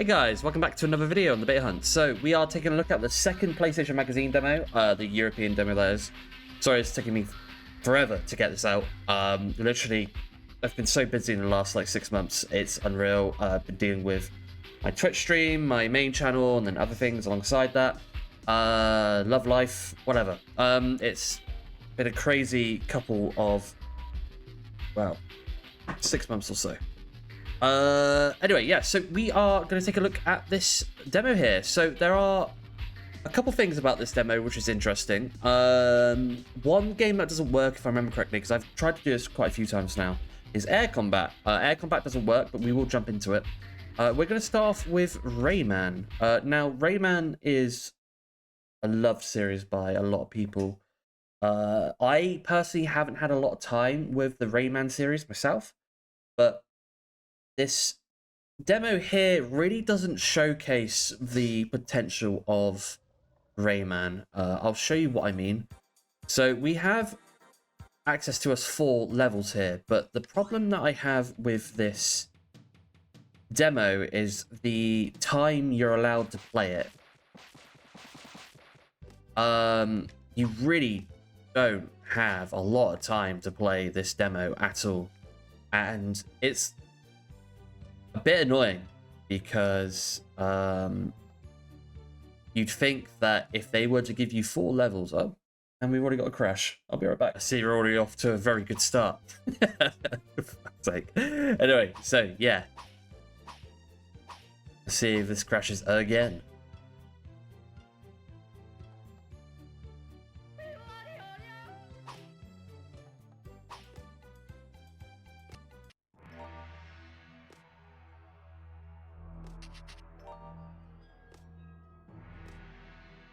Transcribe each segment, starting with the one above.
Hey guys, welcome back to another video on the Beta Hunt. So we are taking a look at the second PlayStation Magazine demo, the European demo that is. Sorry, it's taking me forever to get this out. Literally, I've been so busy in the last like 6 months. It's unreal. I've been dealing with my Twitch stream, my main channel, and then other things alongside that. Love life, whatever. It's been a crazy couple of, well, 6 months or so. Anyway, yeah, so we are going to take a look at this demo here. So there are a couple things about this demo which is interesting. One game that doesn't work, if I remember correctly, because I've tried to do this quite a few times now, is air combat. Air combat doesn't work, but we will jump into it. We're going to start off with Rayman. Now, Rayman is a loved series by a lot of people. I personally haven't had a lot of time with the Rayman series myself, but this demo here really doesn't showcase the potential of Rayman. I'll show you what I mean. So we have access to us 4 levels here, but the problem that I have with this demo is the time you're allowed to play it. You really don't have a lot of time to play this demo at all, and it's a bit annoying because you'd think that if they were to give you 4 levels up, and we've already got a crash. I'll be right back. I see you're already off to a very good start. For fuck's sake. Anyway, so yeah. Let's see if this crashes again.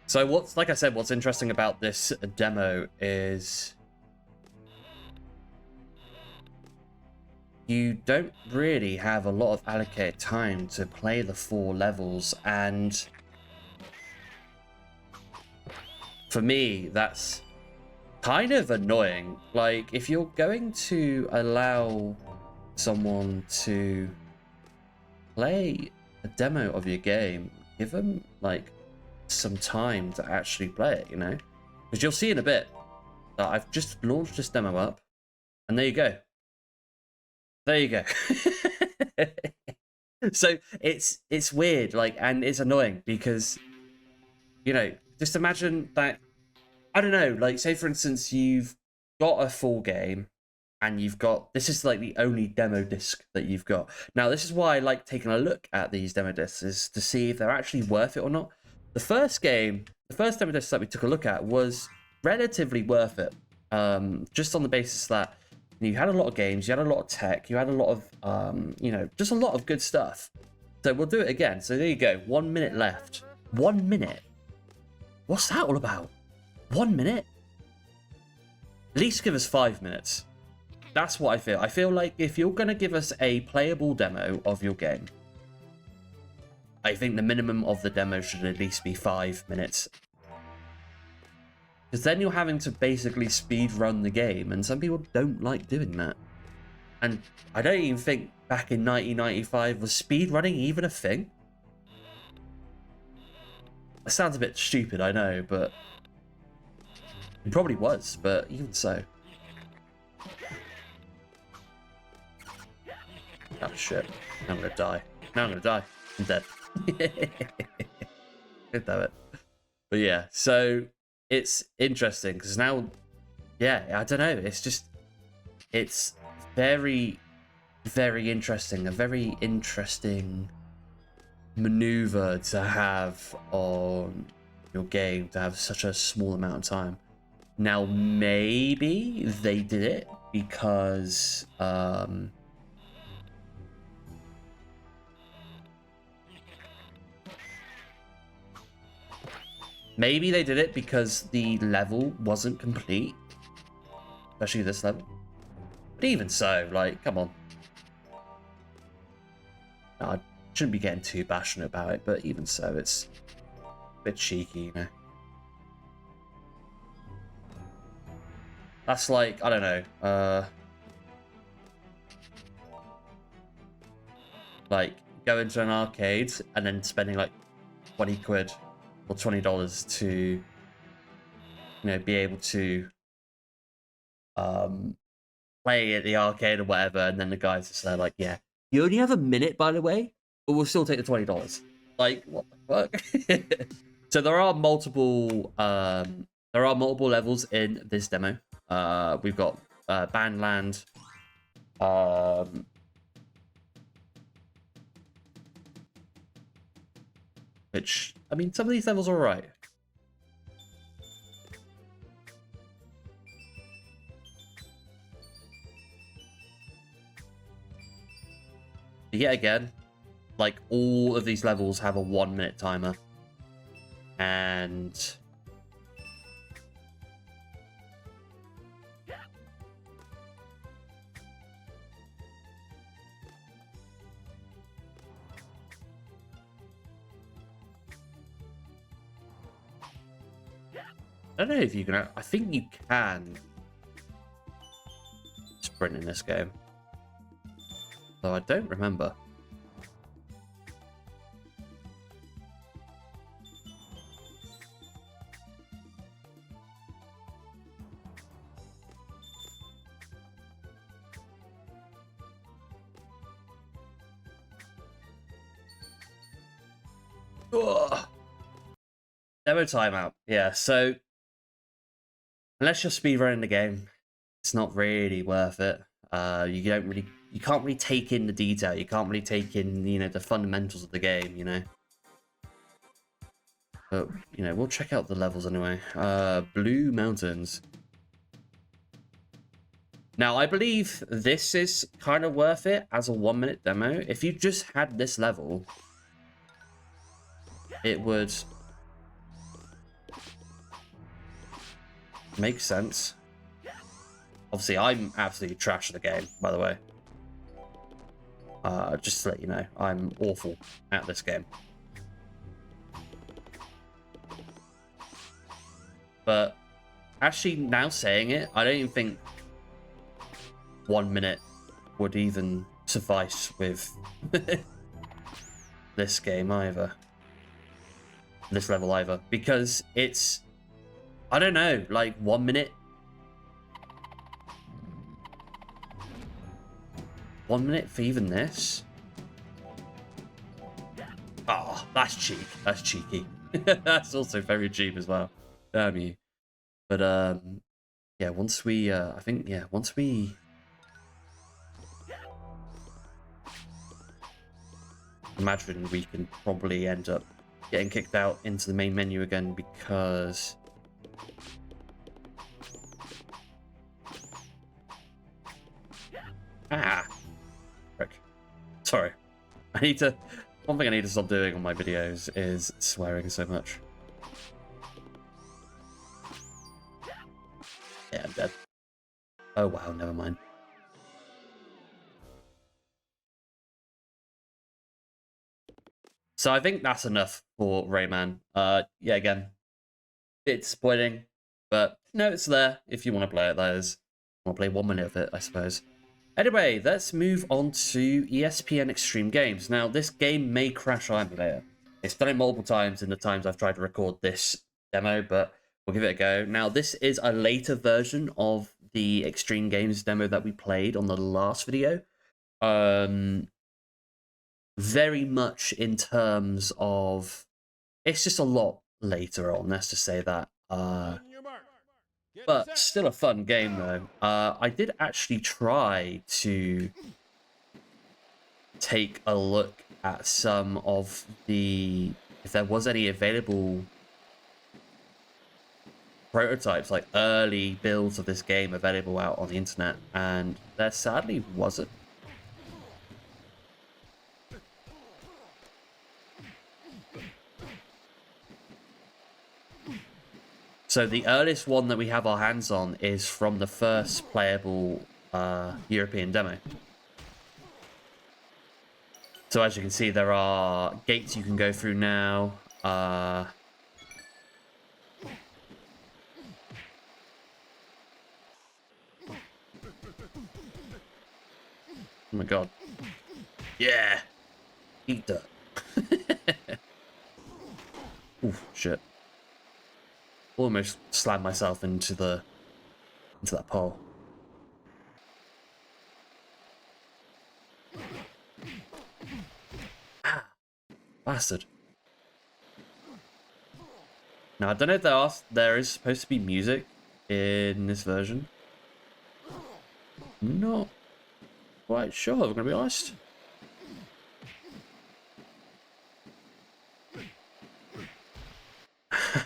So like I said, what's interesting about this demo is you don't really have a lot of allocated time to play the 4 levels, and for me, that's kind of annoying. Like, if you're going to allow someone to play a demo of your game, give them, like, some time to actually play it, you know, because you'll see in a bit that I've just launched this demo up, and there you go. So it's weird, like, and it's annoying because, you know, just imagine that, I don't know, like, say for instance you've got a full game and you've got, this is like the only demo disc that you've got. Now, this is why I like taking a look at these demo discs, is to see if they're actually worth it or not. The first demo disc that we took a look at was relatively worth it, just on the basis that you had a lot of games, you had a lot of tech, you had a lot of, you know, just a lot of good stuff. So we'll do it again. So there you go, 1 minute left. 1 minute? What's that all about? 1 minute? At least give us 5 minutes. That's what I feel. I feel like if you're going to give us a playable demo of your game, I think the minimum of the demo should at least be 5 minutes. Because then you're having to basically speed run the game, and some people don't like doing that. And I don't even think back in 1995 was speed running even a thing. That sounds a bit stupid, I know, but it probably was, but even so. Oh shit, now I'm gonna die. I'm dead. Good damn it. But yeah, so it's interesting because now, yeah, I don't know, it's very, very interesting, a very interesting maneuver to have on your game, to have such a small amount of time. Now, maybe they did it because maybe they did it because the level wasn't complete, especially this level. But even so, like, come on. No, I shouldn't be getting too passionate about it, but even so, it's a bit cheeky, you know. That's like, I don't know, like going to an arcade and then spending like 20 quid or $20 to, you know, be able to play at the arcade or whatever, and then the guys just say like, yeah, you only have a minute, by the way, but we'll still take the $20. Like, what the fuck? So there are multiple levels in this demo. We've got Bandland, which, I mean, some of these levels are alright. Yet again, like, all of these levels have a 1 minute timer. And I don't know if you can. I think you can sprint in this game, though I don't remember. Ugh. Demo timeout. Yeah, so unless you're speedrunning the game, it's not really worth it. You can't really take in the detail. You can't really take in, you know, the fundamentals of the game, you know. But, you know, we'll check out the levels anyway. Blue Mountains. Now, I believe this is kind of worth it as a 1 minute demo. If you just had this level, it would make sense. Obviously, I'm absolutely trash at the game, by the way. Just to let you know, I'm awful at this game. But actually, now saying it, I don't even think 1 minute would even suffice with this game either. This level either. Because it's, I don't know, like 1 minute. 1 minute for even this? Oh, that's cheap. That's cheeky. That's also very cheap as well. Damn you. But yeah, once we I think, yeah, once we imagine we can probably end up getting kicked out into the main menu again because frick. Sorry. One thing I need to stop doing on my videos is swearing so much. Yeah, I'm dead. Oh wow, never mind. So I think that's enough for Rayman. Yeah, again, bit disappointing, but no, it's there if you want to play it. That is, want to play 1 minute of it, I suppose. Anyway, let's move on to ESPN Extreme Games. Now, this game may crash our emulator. It's done it multiple times in the times I've tried to record this demo, but we'll give it a go. Now, this is a later version of the Extreme Games demo that we played on the last video. Very much in terms of, it's just a lot later on, let's just say that. But still a fun game though. I did actually try to take a look at some of the, if there was any available prototypes, like early builds of this game available out on the internet, and there sadly wasn't. So the earliest one that we have our hands on is from the first playable European demo. So as you can see, there are gates you can go through now. Oh my god. Yeah. Eat dirt. Oof, shit. Almost slammed myself into that pole. Ah, bastard. Now I don't know if there is supposed to be music in this version. Not quite sure, I'm gonna be honest.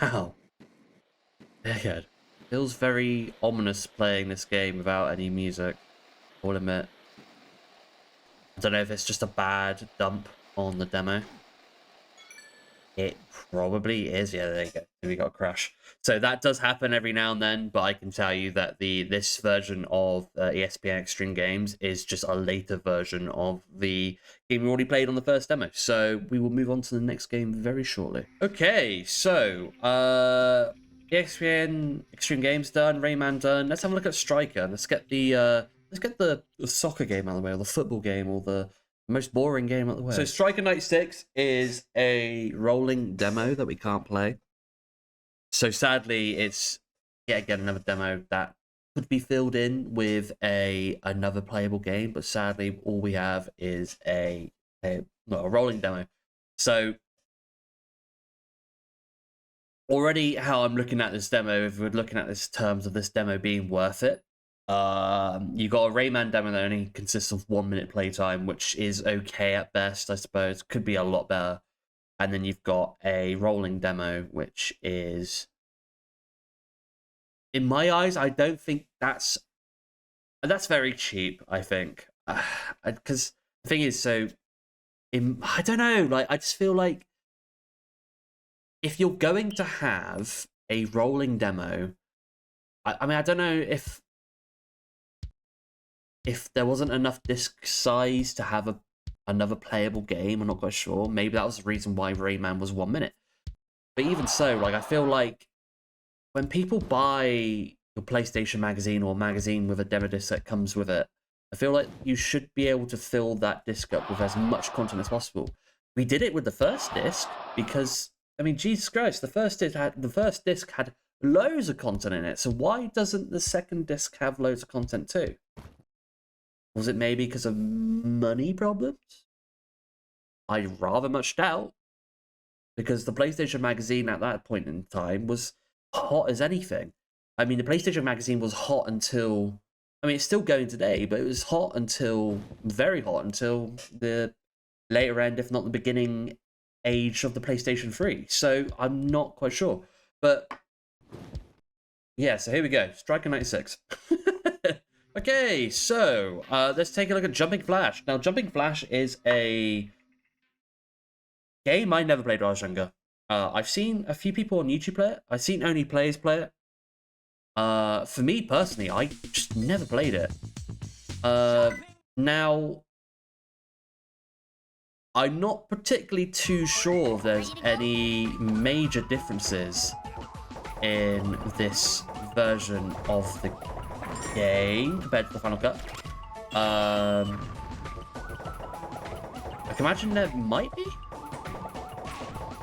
Ow. Dickhead. Feels very ominous playing this game without any music, I'll admit. I don't know if it's just a bad dump on the demo. It probably is. Yeah, there you go. We got a crash. So that does happen every now and then, but I can tell you that this version of ESPN Extreme Games is just a later version of the game we already played on the first demo. So we will move on to the next game very shortly. Okay, so ESPN Extreme Games done, Rayman done. Let's have a look at Striker. Let's get the soccer game out of the way, or the football game, or the most boring game out of the way. So Striker 96 is a rolling demo that we can't play. So sadly, it's yet again another demo that could be filled in with another playable game, but sadly all we have is a rolling demo. So already how I'm looking at this demo, if we're looking at this terms of this demo being worth it, you got a Rayman demo that only consists of 1 minute playtime, which is okay at best, I suppose. Could be a lot better. And then you've got a rolling demo, which is, in my eyes, I don't think that's very cheap, I think. Because the thing is, I don't know, like, I just feel like if you're going to have a rolling demo, I mean, I don't know if there wasn't enough disc size to have another playable game. I'm not quite sure. Maybe that was the reason why Rayman was 1 minute. But even so, like, I feel like when people buy your PlayStation magazine or magazine with a demo disc that comes with it, I feel like you should be able to fill that disc up with as much content as possible. We did it with the first disc because, I mean, Jesus Christ, the first disc had loads of content in it. So why doesn't the second disc have loads of content too? Was it maybe because of money problems? I rather much doubt. Because the PlayStation magazine at that point in time was hot as anything. I mean, the PlayStation magazine was hot until... I mean, it's still going today, but it was hot until... very hot until the later end, if not the beginning age of the PlayStation 3. So I'm not quite sure. But yeah, so here we go. Striker 96. Okay, so let's take a look at Jumping Flash. Now, Jumping Flash is a game I never played when I was younger. I've seen a few people on YouTube play it. I've seen only players play it. For me, personally, I just never played it. Now, I'm not particularly too sure if there's any major differences in this version of the game compared to the Final Cut. I can imagine there might be.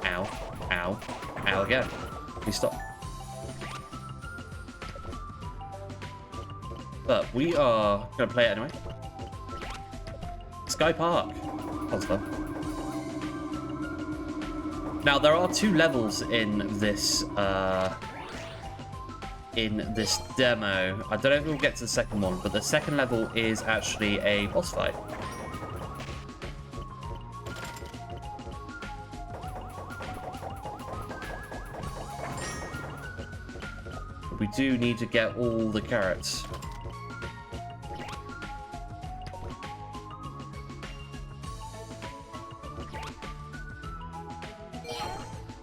Ow, ow, ow again. Please stop. But we are gonna play it anyway. Sky Park. That's fun. Now there are 2 levels in this demo. I don't know if we'll get to the second one, but the second level is actually a boss fight. We do need to get all the carrots.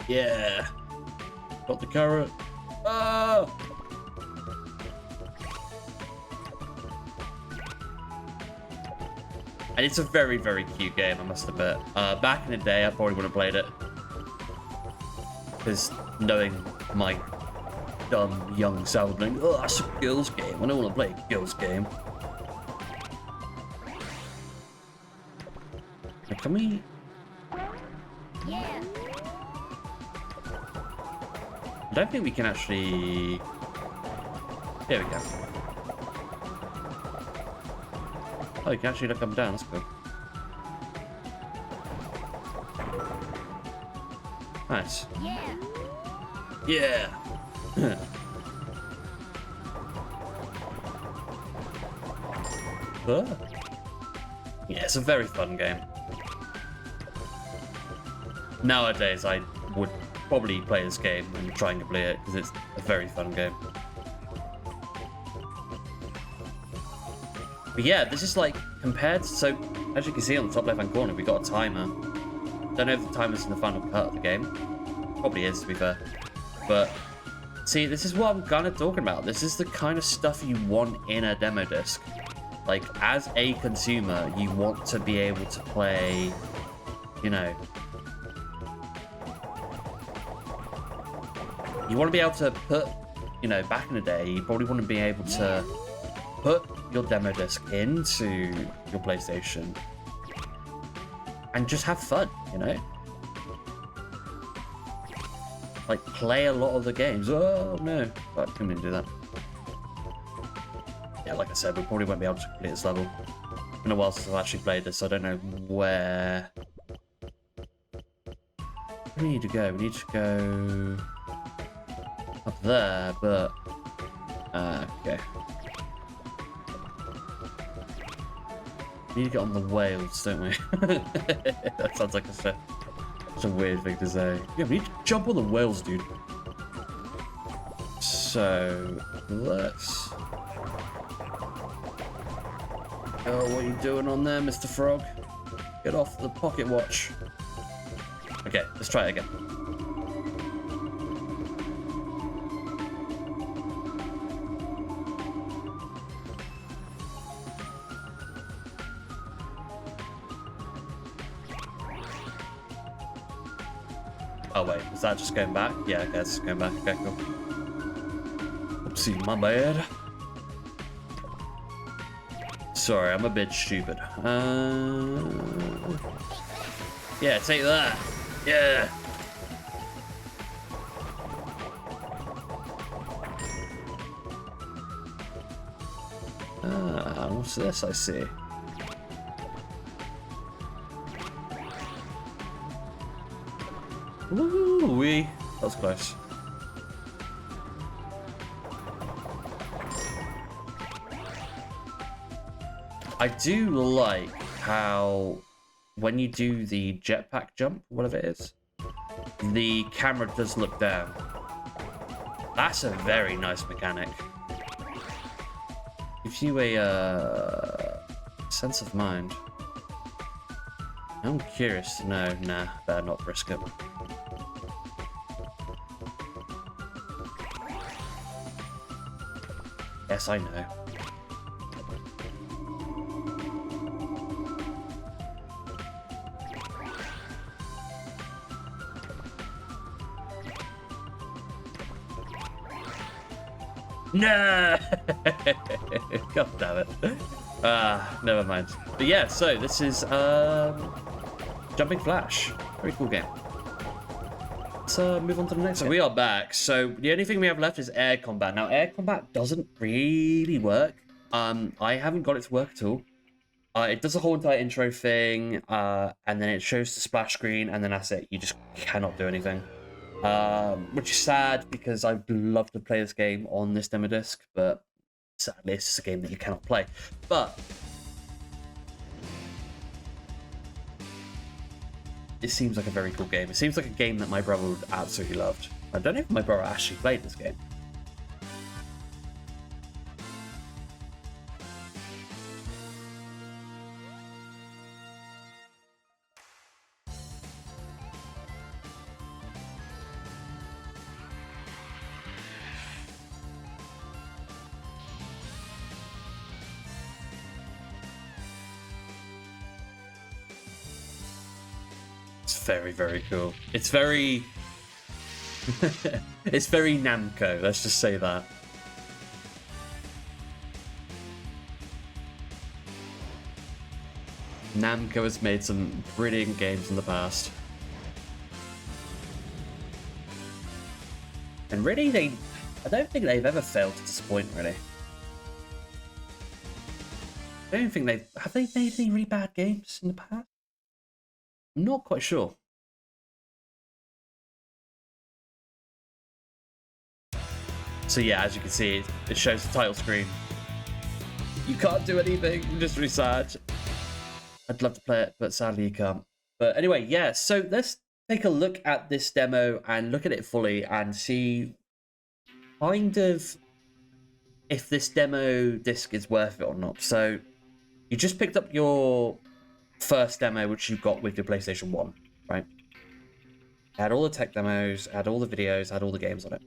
Yeah. Got the carrot. Ah! And it's a very, very cute game, I must admit. Back in the day, I probably wouldn't have played it. Because knowing my dumb young self, like, oh, that's a girls' game. I don't want to play a girls' game. Can we I don't think we can actually... Here we go. Oh, you can actually look up and down. That's cool. Nice. Yeah. Oh. Yeah, it's a very fun game. Nowadays, I would probably play this game and try and complete it because it's a very fun game. But yeah, this is like compared to, so as you can see on the top left hand corner, we got a timer. Don't know if the timer's in the final cut of the game. Probably is, to be fair. But see, this is what I'm kind of talking about. This is the kind of stuff you want in a demo disc. Like, as a consumer, you want to be able to play, you know, you want to be able to put, you know, back in the day, you probably want to be able to put your demo disc into your PlayStation and just have fun, you know? Like, play a lot of the games. Oh, no. I couldn't even do that. Yeah, like I said, we probably won't be able to complete this level. It's been a while since I've actually played this, so I don't know where we need to go. We need to go up there, but okay. We need to get on the whales, don't we? That sounds like such a weird thing to say. Yeah, we need to jump on the whales, dude. So let's. Oh, what are you doing on there, Mr. Frog? Get off the pocket watch. Okay, let's try it again. Oh wait, is that just going back? Yeah, okay, it's going back. Okay, cool. Oopsie, my bad. Sorry, I'm a bit stupid. Yeah, take that. Yeah. What's this I see? Ooh-wee. That was close. I do like how when you do the jetpack jump, whatever it is, the camera does look down. That's a very nice mechanic. Gives you a sense of mind. I'm curious to know. Nah, better not risk it. Yes, I know. No! God damn it. Never mind. But yeah, so this is Jumping Flash. Very cool game. Let's move on to the next one. We are back. So the only thing we have left is air combat. Now, air combat doesn't really work. I haven't got it to work at all. It does a whole entire intro thing, and then it shows the splash screen, and then that's it. You just cannot do anything. Which is sad because I'd love to play this game on this demo disc, but sadly it's just a game that you cannot play. But it seems like a very cool game. It seems like a game that my brother would absolutely loved. I don't know if my brother actually played this game. Very, very cool. It's very... it's very Namco, let's just say that. Namco has made some brilliant games in the past. And really, I don't think they've ever failed to disappoint, really. I don't think have they made any really bad games in the past? I'm not quite sure. So yeah, as you can see, it shows the title screen. You can't do anything, I'm just really sad. I'd love to play it, but sadly you can't. But anyway, yeah, so let's take a look at this demo and look at it fully and see kind of if this demo disc is worth it or not. So you just picked up your first demo, which you got with your PlayStation 1, right? Had all the tech demos, had all the videos, had all the games on it.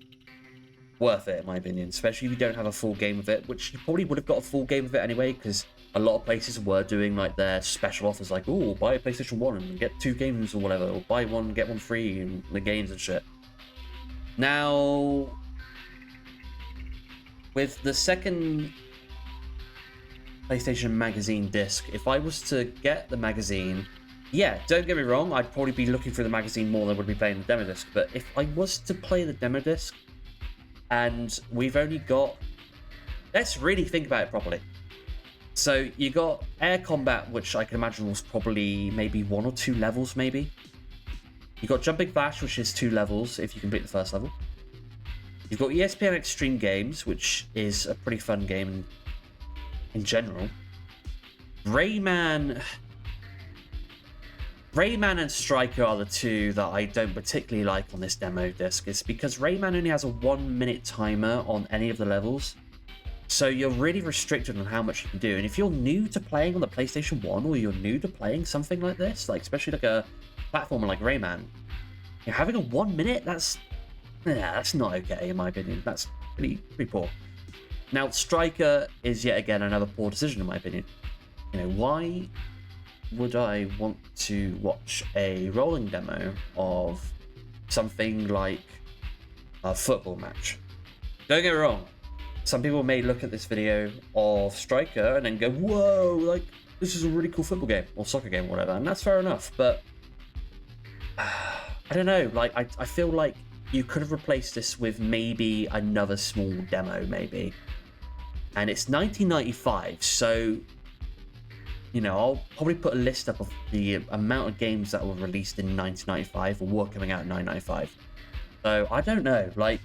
Worth it, in my opinion, especially if you don't have a full game of it, which you probably would have got a full game of it anyway, because a lot of places were doing like their special offers, like, oh, buy a PlayStation 1 and get 2 games or whatever, or buy one, get one free, and the games and shit. Now, with the second PlayStation magazine disc, if I was to get the magazine, yeah, don't get me wrong, I'd probably be looking for the magazine more than I would be playing the demo disc, but if I was to play the demo disc, and we've only got, let's really think about it properly. So you got air combat, which I can imagine was probably maybe 1 or 2 levels, maybe. You got jumping flash, which is 2 levels if you complete the first level. You've got ESPN Extreme Games, which is a pretty fun game in general. Rayman and Striker are the 2 that I don't particularly like on this demo disc. It's because Rayman only has a 1-minute timer on any of the levels. So you're really restricted on how much you can do. And if you're new to playing on the PlayStation 1, or you're new to playing something like this, like especially like a platformer like Rayman, you're having a 1 minute, that's not okay in my opinion. That's pretty poor. Now, Striker is yet again another poor decision in my opinion. You know, why would I want to watch a rolling demo of something like a football match? Don't get me wrong, some people may look at this video of Striker and then go, whoa, like, this is a really cool football game, or soccer game, or whatever, and that's fair enough, but I don't know, like, I feel like you could have replaced this with maybe another small demo, maybe. And it's 1995, so, you know, I'll probably put a list up of the amount of games that were released in 1995 or were coming out in 1995. So, I don't know, like,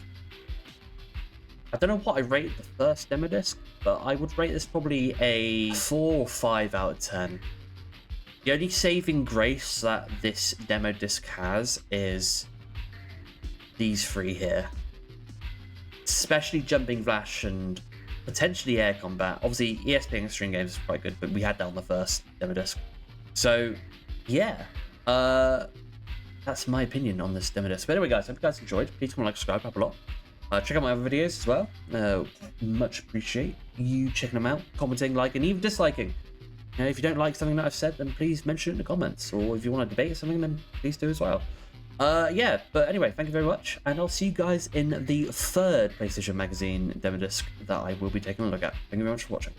I don't know what I rated the first demo disc, but I would rate this probably a 4 or 5 out of 10. The only saving grace that this demo disc has is these 3 here. Especially Jumping Flash and potentially air combat. Obviously, ESPN Extreme Games is quite good, but we had that on the first demo disc. So, yeah. That's my opinion on this demo disc. But anyway, guys, I hope you guys enjoyed. Please comment, like, subscribe, help a lot. Check out my other videos as well. Much appreciate you checking them out, commenting, liking, even disliking. You know, if you don't like something that I've said, then please mention it in the comments. Or if you want to debate something, then please do as well. Yeah, but anyway, thank you very much, and I'll see you guys in the 3rd PlayStation Magazine demo disc that I will be taking a look at. Thank you very much for watching.